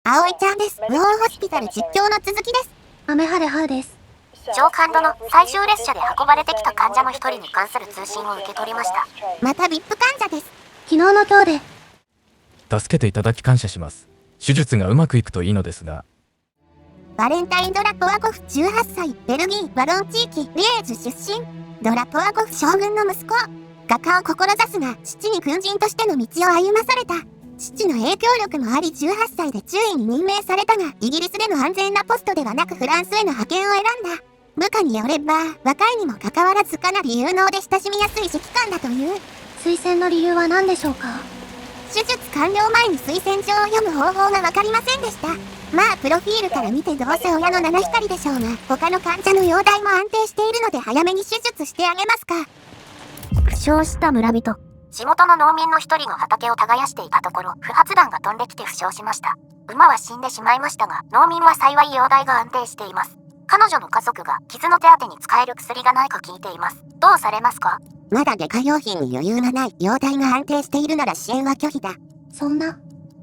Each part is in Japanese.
葵ちゃんです。無法ホスピタル実況の続きです。雨晴れハウです。上官殿の最終列車で運ばれてきた患者の一人に関する通信を受け取りました。また VIP 患者です。昨日の今日で。助けていただき感謝します。手術がうまくいくといいのですが。バレンタイン・ドラポワゴフ18歳、ベルギー・ワロン地域、リエージュ出身。ドラポワゴフ将軍の息子。画家を志すが、父に軍人としての道を歩まされた。父の影響力もあり18歳で中尉に任命されたが、イギリスでの安全なポストではなくフランスへの派遣を選んだ。部下によれば、若いにもかかわらずかなり有能で親しみやすい指揮官だという。推薦の理由は何でしょうか？手術完了前に推薦状を読む方法がわかりませんでした。まあプロフィールから見てどうせ親の七光でしょうが、他の患者の容体も安定しているので早めに手術してあげますか。負傷した村人。地元の農民の一人が畑を耕していたところ、不発弾が飛んできて負傷しました。馬は死んでしまいましたが、農民は幸い容体が安定しています。彼女の家族が傷の手当てに使える薬がないか聞いています。どうされますか？まだ外科用品に余裕がない。容体が安定しているなら支援は拒否だ。そんな。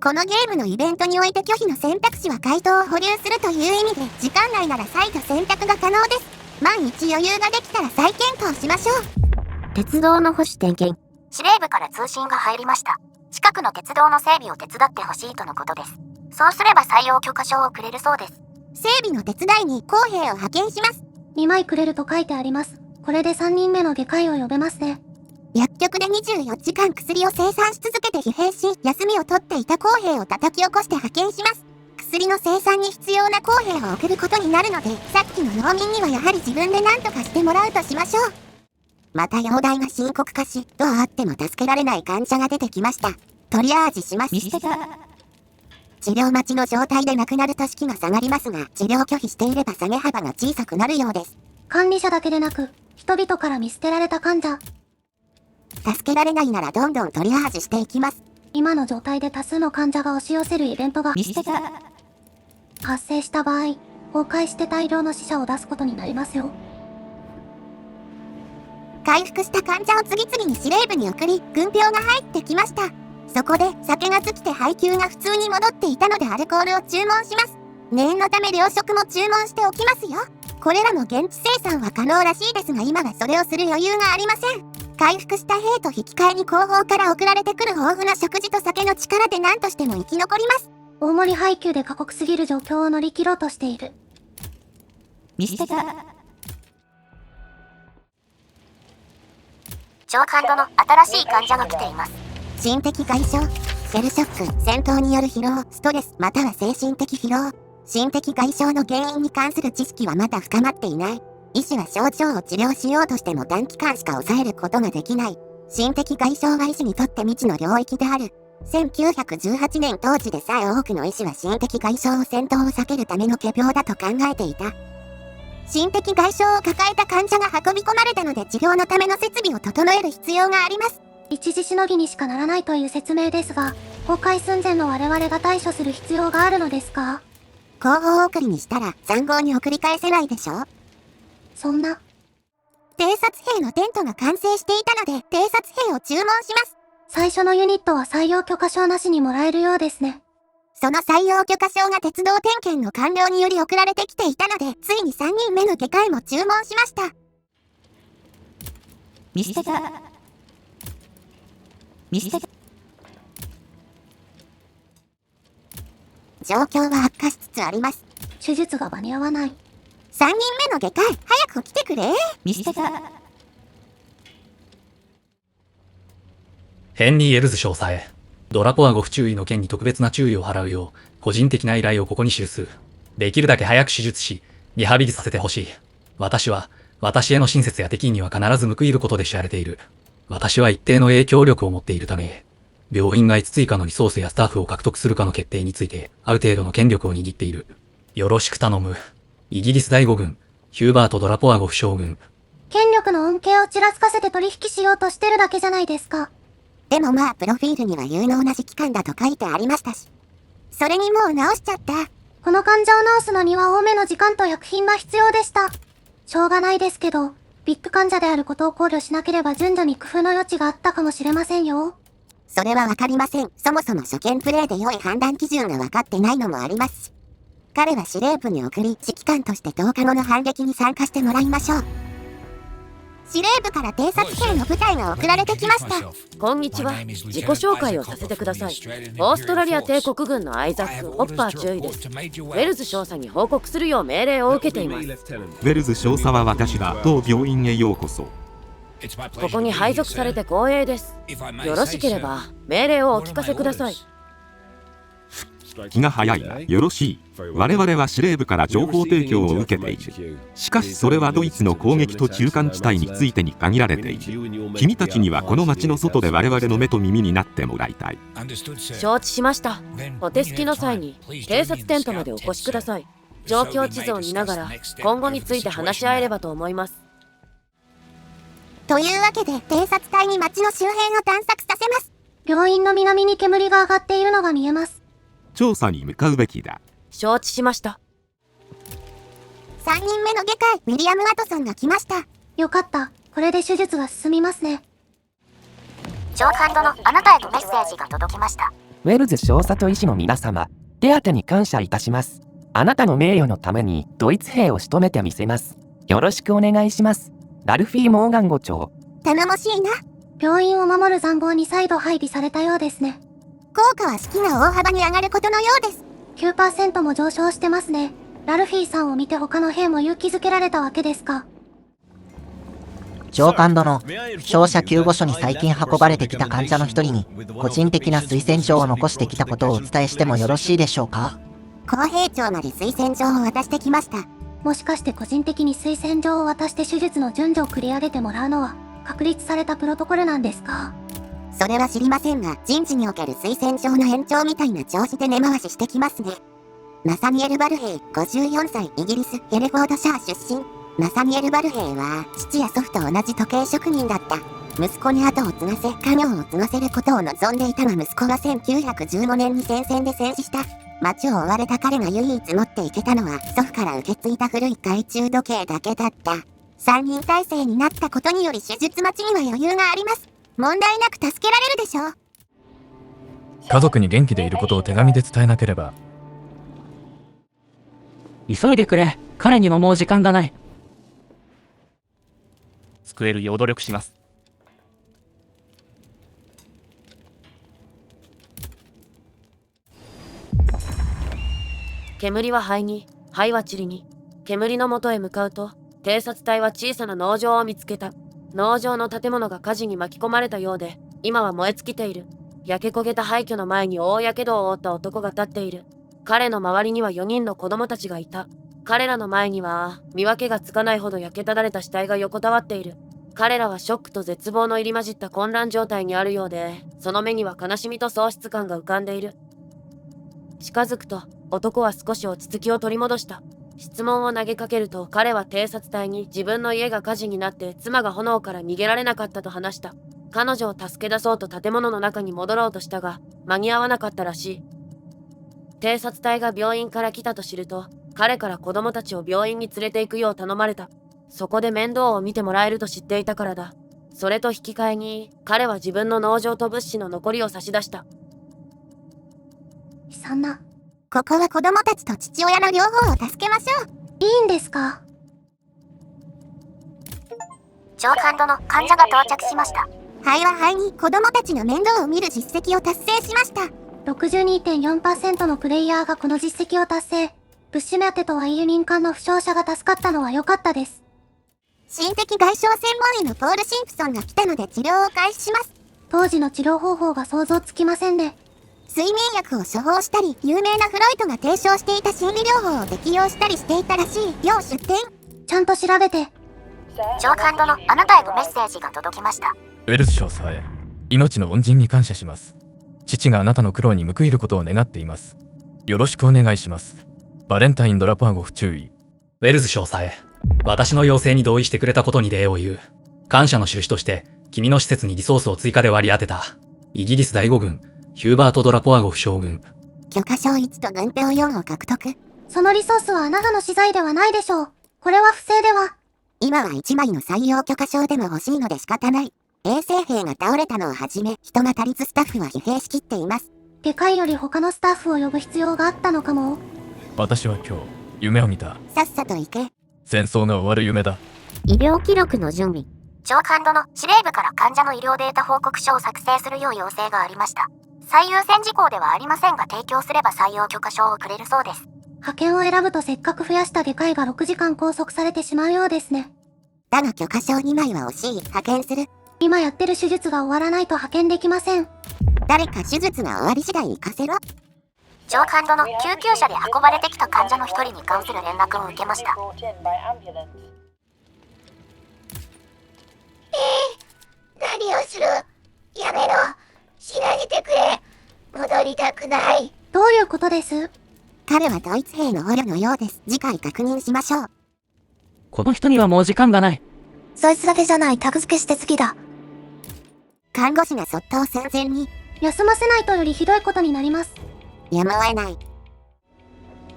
このゲームのイベントにおいて拒否の選択肢は回答を保留するという意味で、時間内なら再度選択が可能です。万一余裕ができたら再検討しましょう。鉄道の保守点検。司令部から通信が入りました。近くの鉄道の整備を手伝ってほしいとのことです。そうすれば採用許可証をくれるそうです。整備の手伝いに公兵を派遣します。2枚くれると書いてあります。これで3人目の外科医を呼べますね。薬局で24時間薬を生産し続けて疲弊し、休みを取っていた公兵を叩き起こして派遣します。薬の生産に必要な公兵を送ることになるので、さっきの農民にはやはり自分で何とかしてもらうとしましょう。また容体が深刻化し、どうあっても助けられない患者が出てきました。トリアージします。治療待ちの状態で亡くなると士気が下がりますが、治療拒否していれば下げ幅が小さくなるようです。管理者だけでなく、人々から見捨てられた患者。助けられないならどんどんトリアージしていきます。今の状態で多数の患者が押し寄せるイベントが発生した場合、崩壊して大量の死者を出すことになりますよ。回復した患者を次々に司令部に送り、軍票が入ってきました。そこで酒が尽きて配給が普通に戻っていたのでアルコールを注文します。念のため糧食も注文しておきますよ。これらの現地生産は可能らしいですが、今はそれをする余裕がありません。回復した兵と引き換えに後方から送られてくる豊富な食事と酒の力で何としても生き残ります。大盛り配給で過酷すぎる状況を乗り切ろうとしている。上官殿、新しい患者が来ています。心的外傷、シェルショック、戦闘による疲労、ストレス、または精神的疲労。心的外傷の原因に関する知識はまだ深まっていない。医師は症状を治療しようとしても短期間しか抑えることができない。心的外傷は医師にとって未知の領域である。1918年当時でさえ多くの医師は心的外傷を戦闘を避けるための仮病だと考えていた。心的外傷を抱えた患者が運び込まれたので治療のための設備を整える必要があります。一時しのぎにしかならないという説明ですが、崩壊寸前の我々が対処する必要があるのですか？後方送りにしたら塹壕に送り返せないでしょ。そんな。偵察兵のテントが完成していたので偵察兵を注文します。最初のユニットは採用許可証なしにもらえるようですね。その採用許可証が鉄道点検の完了により送られてきていたので、ついに3人目の外科医も注文しました。状況は悪化しつつあります。手術が間に合わない。3人目の外科医、早く来てくれ。ヘンリー・エルズ少佐へ。ドラポアゴ不注意の件に特別な注意を払うよう、個人的な依頼をここに記す。できるだけ早く手術し、リハビリさせてほしい。私への親切や敵意には必ず報いることで知られている。私は一定の影響力を持っているため、病院が5つ以下のリソースやスタッフを獲得するかの決定について、ある程度の権力を握っている。よろしく頼む。イギリス第5軍、ヒューバート・ドラポアゴフ将軍。権力の恩恵をちらつかせて取引しようとしてるだけじゃないですか。でもまあプロフィールには有能な指揮官だと書いてありましたし。それにもう直しちゃった。この患者を治すのには多めの時間と薬品が必要でした。しょうがないですけど、ビッグ患者であることを考慮しなければ順序に工夫の余地があったかもしれませんよ。それはわかりません。そもそも初見プレイで良い判断基準が分かってないのもありますし。彼は司令部に送り、指揮官として10日後の反撃に参加してもらいましょう。司令部から偵察兵の部隊が送られてきました。こんにちは。自己紹介をさせてください。オーストラリア帝国軍のアイザック・ホッパー中尉です。ウェルズ少佐に報告するよう命令を受けています。ウェルズ少佐は私だ。当病院へようこそ。ここに配属されて光栄です。よろしければ命令をお聞かせください。気が早いな。よろしい。我々は司令部から情報提供を受けている。しかしそれはドイツの攻撃と中間地帯についてに限られている。君たちにはこの町の外で我々の目と耳になってもらいたい。承知しました。お手すきの際に偵察テントまでお越しください。状況地図を見ながら今後について話し合えればと思います。というわけで偵察隊に町の周辺を探索させます。病院の南に煙が上がっているのが見えます。調査に向かうべきだ。承知しました。3人目の外科医ウィリアム・ワトソンが来ました。よかった。これで手術が進みますね。上官殿、あなたへとメッセージが届きました。ウェルズ少佐と医師の皆様、手当てに感謝いたします。あなたの名誉のためにドイツ兵を仕留めてみせます。よろしくお願いします。ラルフィー・モーガン伍長。頼もしいな。病院を守る塹壕に再度配備されたようですね。効果は士気が大幅に上がることのようです。9% も上昇してますね。ラルフィーさんを見て他の兵も勇気づけられたわけですか。上官殿、照射救護所に最近運ばれてきた患者の一人に、個人的な推薦状を残してきたことをお伝えしてもよろしいでしょうか。工兵長まで推薦状を渡してきました。もしかして個人的に推薦状を渡して手術の順序を繰り上げてもらうのは、確立されたプロトコルなんですか。それは知りませんが、人事における推薦状の延長みたいな調子で根回ししてきますね。ナサニエル・バルヘイ、54歳、イギリス、ヘレフォードシャー出身。ナサニエル・バルヘイは、父や祖父と同じ時計職人だった。息子に後を継がせ、家業を継がせることを望んでいたが、息子は1915年に戦線で戦死した。町を追われた彼が唯一持っていけたのは、祖父から受け継いだ古い懐中時計だけだった。3人体制になったことにより手術待ちには余裕があります。問題なく助けられるでしょう。家族に元気でいることを手紙で伝えなければ。急いでくれ。彼にももう時間がない。救えるよう努力します。煙は灰に、灰は塵に。煙の元へ向かうと、偵察隊は小さな農場を見つけた。農場の建物が火事に巻き込まれたようで、今は燃え尽きている。焼け焦げた廃墟の前に大やけどを負った男が立っている。彼の周りには4人の子供たちがいた。彼らの前には、見分けがつかないほど焼けただれた死体が横たわっている。彼らはショックと絶望の入り混じった混乱状態にあるようで、その目には悲しみと喪失感が浮かんでいる。近づくと、男は少し落ち着きを取り戻した。質問を投げかけると彼は偵察隊に自分の家が火事になって妻が炎から逃げられなかったと話した。彼女を助け出そうと建物の中に戻ろうとしたが間に合わなかったらしい。偵察隊が病院から来たと知ると彼から子供たちを病院に連れて行くよう頼まれた。そこで面倒を見てもらえると知っていたからだ。それと引き換えに彼は自分の農場と物資の残りを差し出した。悲惨な。ここは子供たちと父親の両方を助けましょう。いいんですか。上官殿、患者が到着しました。灰は灰に子供たちの面倒を見る実績を達成しました。62.4% のプレイヤーがこの実績を達成。物資目当てとはいえ民間の負傷者が助かったのは良かったです。心的外傷専門医のポール・シンプソンが来たので治療を開始します。当時の治療方法が想像つきませんね。睡眠薬を処方したり、有名なフロイトが提唱していた心理療法を適用したりしていたらしい。要出展。ちゃんと調べて。上官殿、あなたへのメッセージが届きました。ウェルス少佐へ、命の恩人に感謝します。父があなたの苦労に報いることを願っています。よろしくお願いします。バレンタイン・ドラパーゴフ注意。ウェルズ少佐へ、私の要請に同意してくれたことに礼を言う。感謝の印として、君の施設にリソースを追加で割り当てた。イギリス第5軍、ヒューバート・ドラポアゴフ将軍。許可証1と軍票4を獲得。そのリソースはあなたの資材ではないでしょう。これは不正では。今は1枚の採用許可証でも欲しいので仕方ない。衛生兵が倒れたのをはじめ、人が足りずスタッフは疲弊しきっています。外科医より他のスタッフを呼ぶ必要があったのかも。私は今日、夢を見た。さっさと行け。戦争が終わる夢だ。医療記録の準備。上官殿、司令部から患者の医療データ報告書を作成するよう要請がありました。最優先事項ではありませんが提供すれば採用許可証をくれるそうです。派遣を選ぶとせっかく増やした外科医が6時間拘束されてしまうようですね。だが許可証2枚は惜しい。派遣する。今やってる手術が終わらないと派遣できません。誰か手術が終わり次第行かせろ。上官殿、救急車で運ばれてきた患者の一人に関する連絡を受けました。何をする？やめろ。死なせてくれ。戻りたくない。どういうことです？彼はドイツ兵の捕虜のようです。次回確認しましょう。この人にはもう時間がない。そいつだけじゃない。タグ付けして次だ。看護師がそっと寸前に。休ませないとよりひどいことになります。やむを得ない。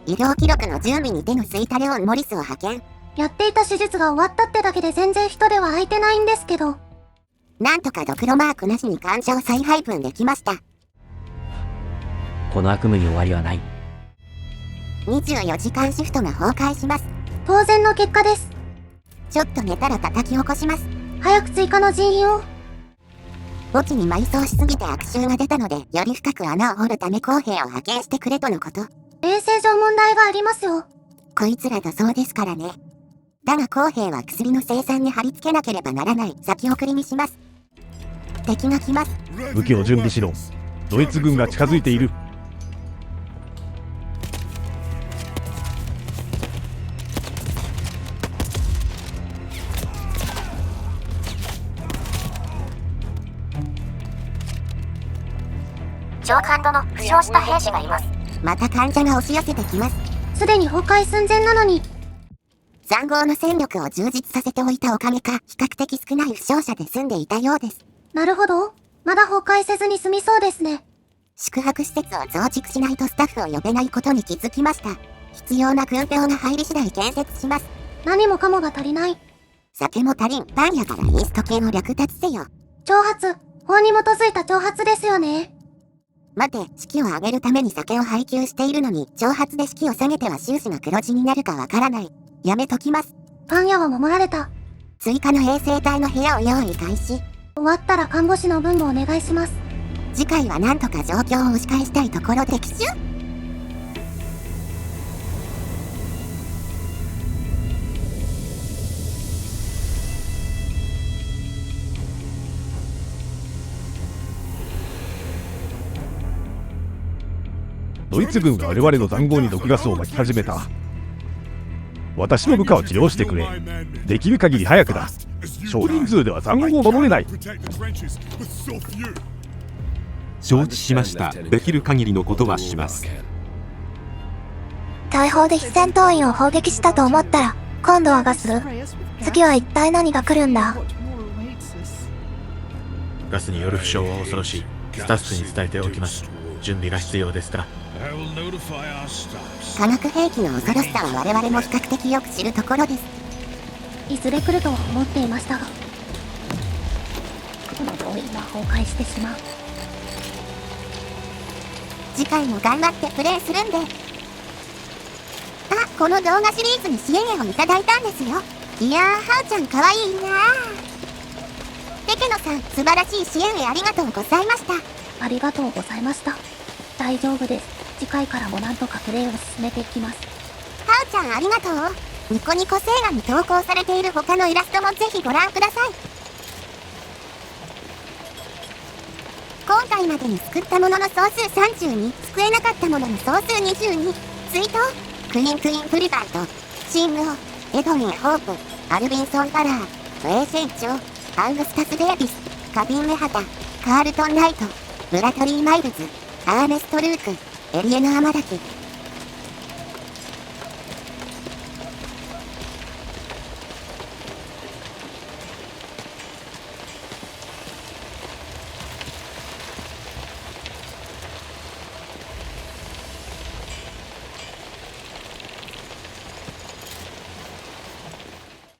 医療記録の準備に手の空いたレオン・モリスを派遣。やっていた手術が終わったってだけで全然人では空いてないんですけど。なんとかドクロマークなしに患者を再配分できました。この悪夢に終わりはない。24時間シフトが崩壊します。当然の結果です。ちょっと寝たら叩き起こします。早く追加の人員を。墓地に埋葬しすぎて悪臭が出たので、より深く穴を掘るため工兵を派遣してくれとのこと。衛生上問題がありますよ。こいつらだそうですからね。だが工兵は薬の生産に貼り付けなければならない。先送りにします。敵が来ます。武器を準備しろ。ドイツ軍が近づいている。上官殿、負傷した兵士がいます。また患者が押し寄せてきます。すでに崩壊寸前なのに。塹壕の戦力を充実させておいたおかげか、比較的少ない負傷者で済んでいたようです。なるほど。まだ崩壊せずに済みそうですね。宿泊施設を増築しないとスタッフを呼べないことに気づきました。必要な軍票が入り次第建設します。何もかもが足りない。酒も足りん。パン屋からインスト系の略奪せよ。挑発。法に基づいた挑発ですよね。待て、士気を上げるために酒を配給しているのに、挑発で士気を下げては収支が黒字になるかわからない。やめときます。パン屋は守られた。追加の衛生隊の部屋を用意開始。終わったら看護師の分もお願いします。次回はなんとか状況を押し返したいところで奇襲。ドイツ軍が我々の塹壕に毒ガスを巻き始めた。私の部下を治療してくれ。できる限り早くだ。少人数では塹壕を守れない。承知しました。できる限りのことはします。大砲で非戦闘員を砲撃したと思ったら、今度はガス？次は一体何が来るんだ？ガスによる負傷は恐ろしい。スタッフに伝えておきます。準備が必要ですから。化学兵器の恐ろしさは我々も比較的よく知るところです。いずれ来るとは思っていましたが、この病院は崩壊してしまう。次回も頑張ってプレイするんで。あ、この動画シリーズに支援をいただいたんですよ。いやー、ハウちゃんかわいいなー。テケノさん、素晴らしい支援ありがとうございました。ありがとうございました。大丈夫です。次回からもなんとかプレイを進めていきます。ハウちゃんありがとう。ニコニコ星画に投稿されている他のイラストもぜひご覧ください。今回までに救ったものの総数32、救えなかったものの総数22、追悼、クイーン・プリガント、シングオ、エドウィン・ホープ、アルビンソン・パラー、ウェイ船長、アングスタス・デイビス、カビン・メハタ、カールトン・ライト、ブラトリー・マイルズ、アーネスト・ルーク、エリエヌ・アマダキ、